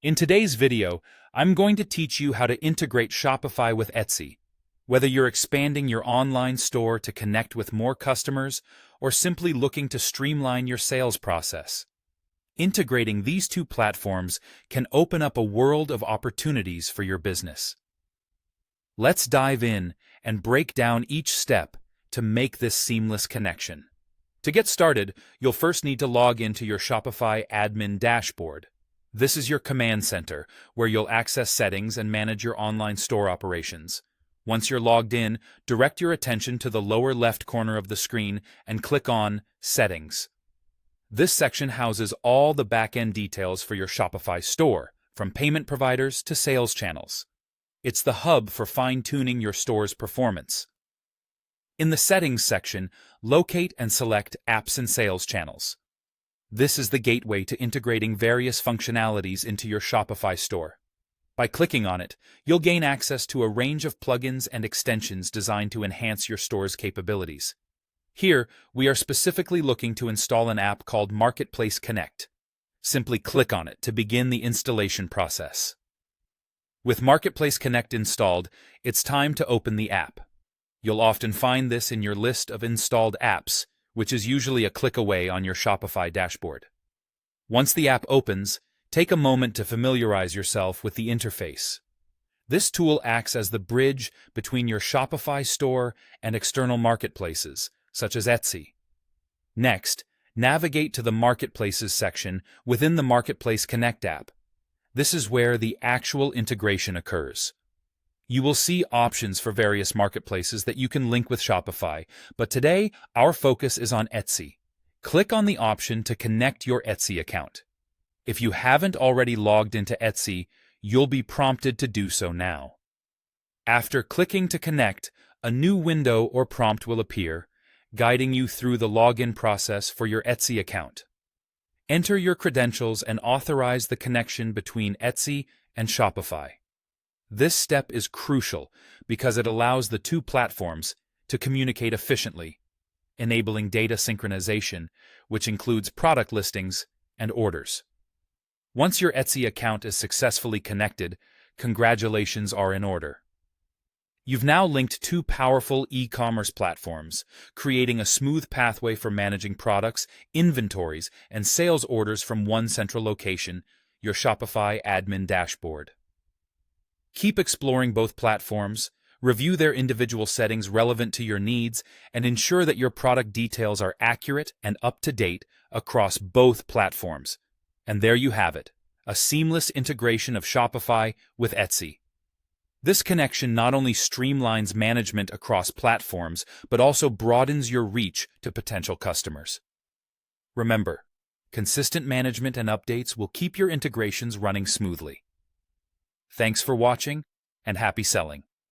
In today's video, I'm going to teach you how to integrate Shopify with Etsy. Whether you're expanding your online store to connect with more customers or simply looking to streamline your sales process, integrating these two platforms can open up a world of opportunities for your business. Let's dive in and break down each step to make this seamless connection. To get started, you'll first need to log into your Shopify admin dashboard. This is your command center, where you'll access settings and manage your online store operations. Once you're logged in, direct your attention to the lower left corner of the screen and click on Settings. This section houses all the back-end details for your Shopify store, from payment providers to sales channels. It's the hub for fine-tuning your store's performance. In the Settings section, locate and select Apps and Sales Channels. This is the gateway to integrating various functionalities into your Shopify store. By clicking on it, you'll gain access to a range of plugins and extensions designed to enhance your store's capabilities. Here, we are specifically looking to install an app called Marketplace Connect. Simply click on it to begin the installation process. With Marketplace Connect installed, it's time to open the app. You'll often find this in your list of installed apps, which is usually a click away on your Shopify dashboard. Once the app opens, take a moment to familiarize yourself with the interface. This tool acts as the bridge between your Shopify store and external marketplaces, such as Etsy. Next, navigate to the Marketplaces section within the Marketplace Connect app. This is where the actual integration occurs. You will see options for various marketplaces that you can link with Shopify, but today our focus is on Etsy. Click on the option to connect your Etsy account. If you haven't already logged into Etsy, you'll be prompted to do so now. After clicking to connect, a new window or prompt will appear, guiding you through the login process for your Etsy account. Enter your credentials and authorize the connection between Etsy and Shopify. This step is crucial because it allows the two platforms to communicate efficiently, enabling data synchronization, which includes product listings and orders. Once your Etsy account is successfully connected, congratulations are in order. You've now linked two powerful e-commerce platforms, creating a smooth pathway for managing products, inventories, and sales orders from one central location, your Shopify admin dashboard. Keep exploring both platforms, review their individual settings relevant to your needs, and ensure that your product details are accurate and up-to-date across both platforms. And there you have it, a seamless integration of Shopify with Etsy. This connection not only streamlines management across platforms, but also broadens your reach to potential customers. Remember, consistent management and updates will keep your integrations running smoothly. Thanks for watching, and happy selling.